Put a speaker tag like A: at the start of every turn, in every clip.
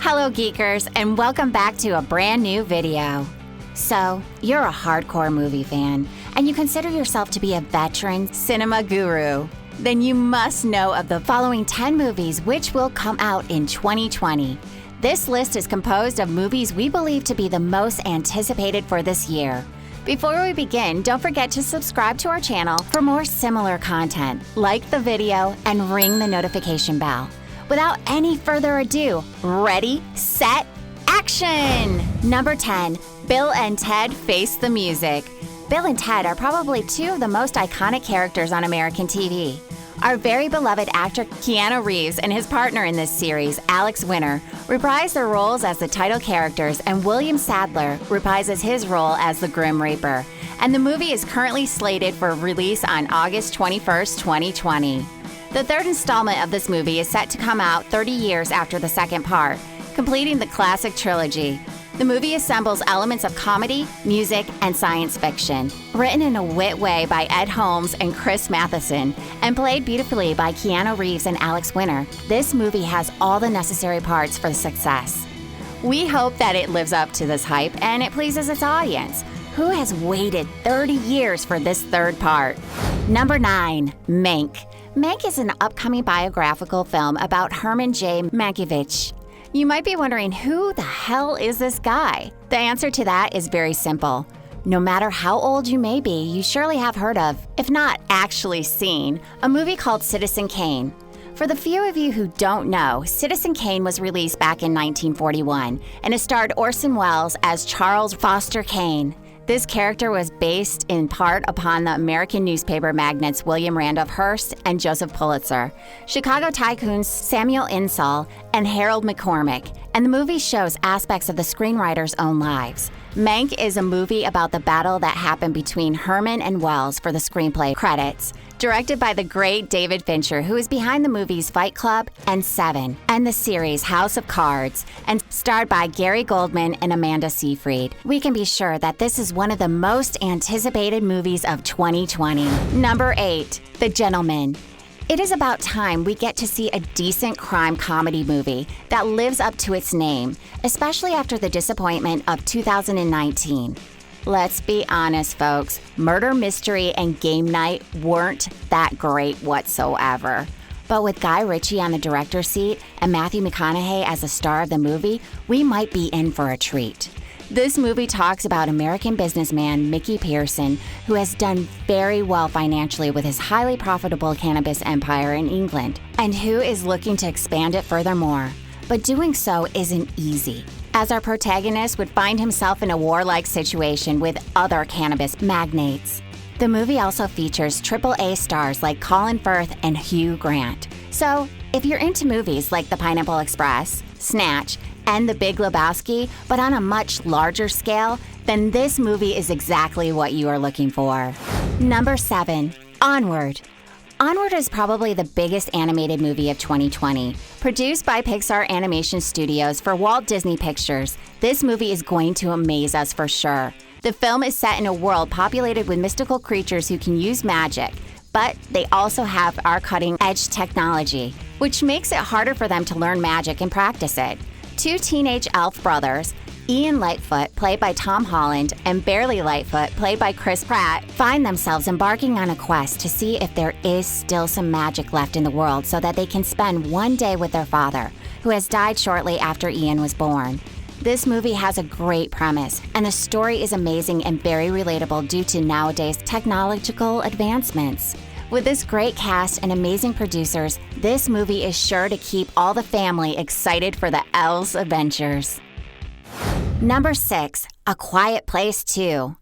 A: Hello Geekers, and welcome back to a brand new video. So, you're a hardcore movie fan, and you consider yourself to be a veteran cinema guru. Then you must know of the following 10 movies which will come out in 2020. This list is composed of movies we believe to be the most anticipated for this year. Before we begin, don't forget to subscribe to our channel for more similar content, like the video, and ring the notification bell. Without any further ado, ready, set, action! Number 10, Bill and Ted Face the Music. Bill and Ted are probably two of the most iconic characters on American TV. Our very beloved actor Keanu Reeves and his partner in this series, Alex Winter, reprise their roles as the title characters, and William Sadler reprises his role as the Grim Reaper. And the movie is currently slated for release on August 21st, 2020. The third installment of this movie is set to come out 30 years after the second part, completing the classic trilogy. The movie assembles elements of comedy, music, and science fiction. Written in a wit way by Ed Helms and Chris Matheson, and played beautifully by Keanu Reeves and Alex Winter, this movie has all the necessary parts for success. We hope that it lives up to this hype and it pleases its audience, who has waited 30 years for this third part. Number 9, Mank. Mank is an upcoming biographical film about Herman J. Mankiewicz. You might be wondering, who the hell is this guy? The answer to that is very simple. No matter how old you may be, you surely have heard of, if not actually seen, a movie called Citizen Kane. For the few of you who don't know, Citizen Kane was released back in 1941, and it starred Orson Welles as Charles Foster Kane. This character was based in part upon the American newspaper magnates William Randolph Hearst and Joseph Pulitzer, Chicago tycoons Samuel Insull and Harold McCormick, and the movie shows aspects of the screenwriters' own lives. Mank is a movie about the battle that happened between Herman and Welles for the screenplay credits. Directed by the great David Fincher, who is behind the movies Fight Club and Seven, and the series House of Cards, and starred by Gary Goldman and Amanda Seyfried. We can be sure that this is one of the most anticipated movies of 2020. Number 8, The Gentleman. It is about time we get to see a decent crime comedy movie that lives up to its name, especially after the disappointment of 2019. Let's be honest, folks. Murder Mystery and Game Night weren't that great whatsoever. But with Guy Ritchie on the director's seat and Matthew McConaughey as the star of the movie, we might be in for a treat. This movie talks about American businessman Mickey Pearson, who has done very well financially with his highly profitable cannabis empire in England, and who is looking to expand it furthermore. But doing so isn't easy, as our protagonist would find himself in a warlike situation with other cannabis magnates. The movie also features AAA stars like Colin Firth and Hugh Grant. So, if you're into movies like The Pineapple Express, Snatch, and The Big Lebowski, but on a much larger scale, then this movie is exactly what you are looking for. Number 7, Onward. Onward is probably the biggest animated movie of 2020. Produced by Pixar Animation Studios for Walt Disney Pictures, this movie is going to amaze us for sure. The film is set in a world populated with mystical creatures who can use magic, but they also have our cutting-edge technology, which makes it harder for them to learn magic and practice it. Two teenage elf brothers, Ian Lightfoot, played by Tom Holland, and Barely Lightfoot, played by Chris Pratt, find themselves embarking on a quest to see if there is still some magic left in the world so that they can spend one day with their father, who has died shortly after Ian was born. This movie has a great premise, and the story is amazing and very relatable due to nowadays technological advancements. With this great cast and amazing producers, this movie is sure to keep all the family excited for the elves' adventures. Number 6, A Quiet Place 2.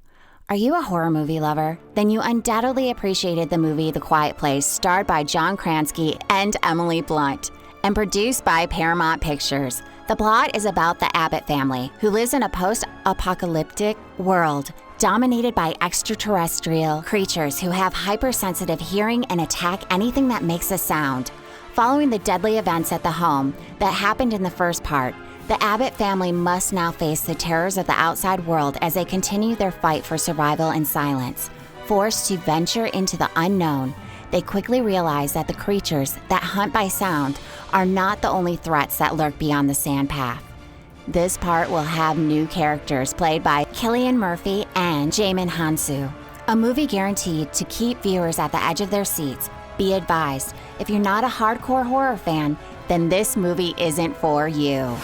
A: Are you a horror movie lover? Then you undoubtedly appreciated the movie The Quiet Place, starred by John Krasinski and Emily Blunt, and produced by Paramount Pictures. The plot is about the Abbott family, who lives in a post-apocalyptic world dominated by extraterrestrial creatures who have hypersensitive hearing and attack anything that makes a sound. Following the deadly events at the home that happened in the first part, the Abbott family must now face the terrors of the outside world as they continue their fight for survival in silence. Forced to venture into the unknown, they quickly realize that the creatures that hunt by sound are not the only threats that lurk beyond the sand path. this part will have new characters played by Cillian Murphy and Jamin Hansu. A movie guaranteed to keep viewers at the edge of their seats. Be advised, if you're not a hardcore horror fan, then this movie isn't for you.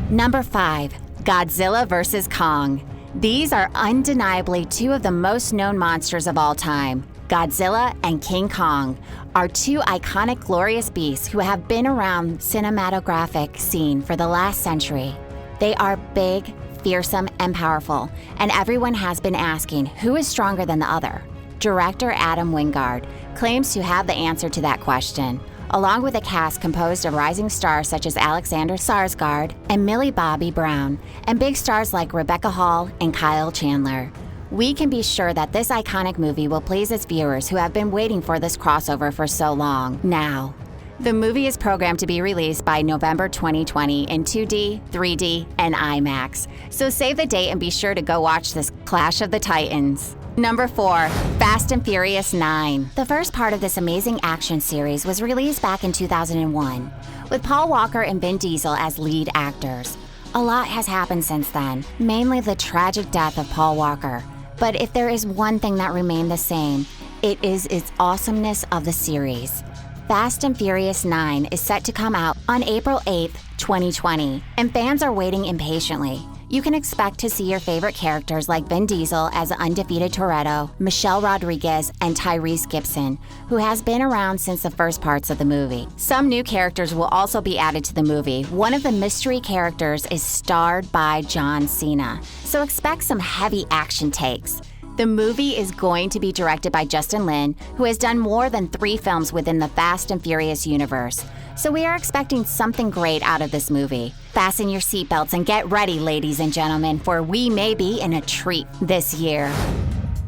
A: Number 5, Godzilla vs. Kong. These are undeniably two of the most known monsters of all time. Godzilla and King Kong are two iconic glorious beasts who have been around cinematographic scene for the last century. They are big, fearsome, and powerful, and everyone has been asking who is stronger than the other. Director Adam Wingard claims to have the answer to that question, along with a cast composed of rising stars such as Alexander Skarsgård and Millie Bobby Brown, and big stars like Rebecca Hall and Kyle Chandler. We can be sure that this iconic movie will please its viewers who have been waiting for this crossover for so long. Now, the movie is programmed to be released by November 2020 in 2D, 3D, and IMAX. So save the date and be sure to go watch this Clash of the Titans. Number 4, Fast and Furious 9. The first part of this amazing action series was released back in 2001, with Paul Walker and Vin Diesel as lead actors. A lot has happened since then, mainly the tragic death of Paul Walker. But if there is one thing that remained the same, it is its awesomeness of the series. Fast and Furious 9 is set to come out on April 8th, 2020, and fans are waiting impatiently. You can expect to see your favorite characters like Vin Diesel as undefeated Toretto, Michelle Rodriguez, and Tyrese Gibson, who has been around since the first parts of the movie. Some new characters will also be added to the movie. One of the mystery characters is starred by John Cena, so expect some heavy action takes. The movie is going to be directed by Justin Lin, who has done more than 3 films within the Fast and Furious universe. So we are expecting something great out of this movie. Fasten your seatbelts and get ready, ladies and gentlemen, for we may be in a treat this year.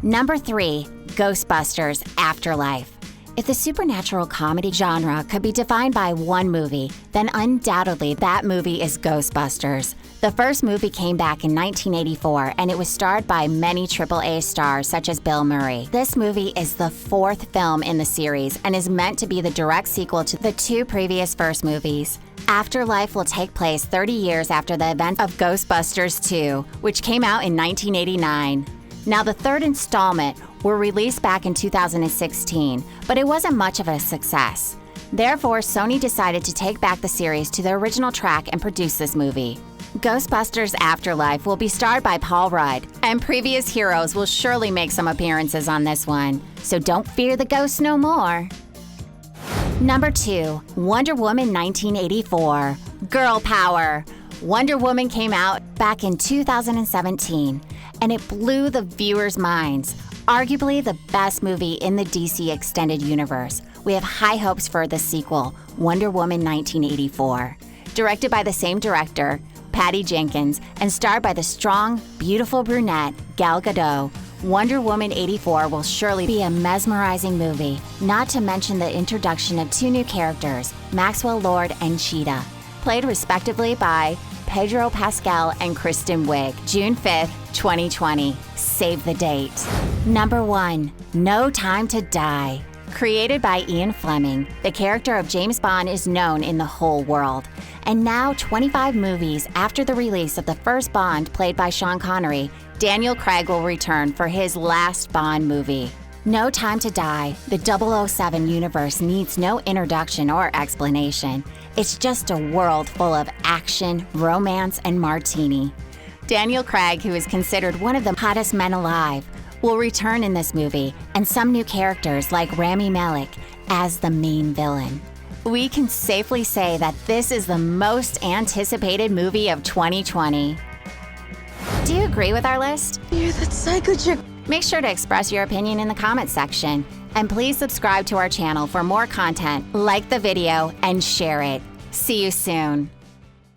A: Number 3, Ghostbusters Afterlife. If the supernatural comedy genre could be defined by one movie, then undoubtedly that movie is Ghostbusters. The first movie came back in 1984, and it was starred by many AAA stars such as Bill Murray. This movie is the 4th film in the series and is meant to be the direct sequel to the 2 previous first movies. Afterlife will take place 30 years after the events of Ghostbusters 2, which came out in 1989. Now, the 3rd installment were released back in 2016, but it wasn't much of a success. Therefore, Sony decided to take back the series to the original track and produce this movie. Ghostbusters Afterlife will be starred by Paul Rudd, and previous heroes will surely make some appearances on this one, so don't fear the ghosts no more. Number 2, Wonder Woman 1984. Girl Power. Wonder Woman came out back in 2017, and it blew the viewers' minds. Arguably the best movie in the DC Extended Universe. We have high hopes for the sequel, Wonder Woman 1984. Directed by the same director, Patty Jenkins, and starred by the strong, beautiful brunette, Gal Gadot, Wonder Woman 84 will surely be a mesmerizing movie, not to mention the introduction of 2 new characters, Maxwell Lord and Cheetah, played respectively by Pedro Pascal and Kristen Wiig. June 5th, 2020. Save the date. Number 1, No Time to Die. Created by Ian Fleming, the character of James Bond is known in the whole world. And now, 25 movies after the release of the first Bond played by Sean Connery, Daniel Craig will return for his last Bond movie. No Time to Die, the 007 universe needs no introduction or explanation. It's just a world full of action, romance, and martini. Daniel Craig, who is considered one of the hottest men alive, will return in this movie, and some new characters like Rami Malek as the main villain. We can safely say that this is the most anticipated movie of 2020. Do you agree with our list?
B: You're that psycho chick.
A: Make sure to express your opinion in the comment section. And please subscribe to our channel for more content, like the video, and share it. See you soon.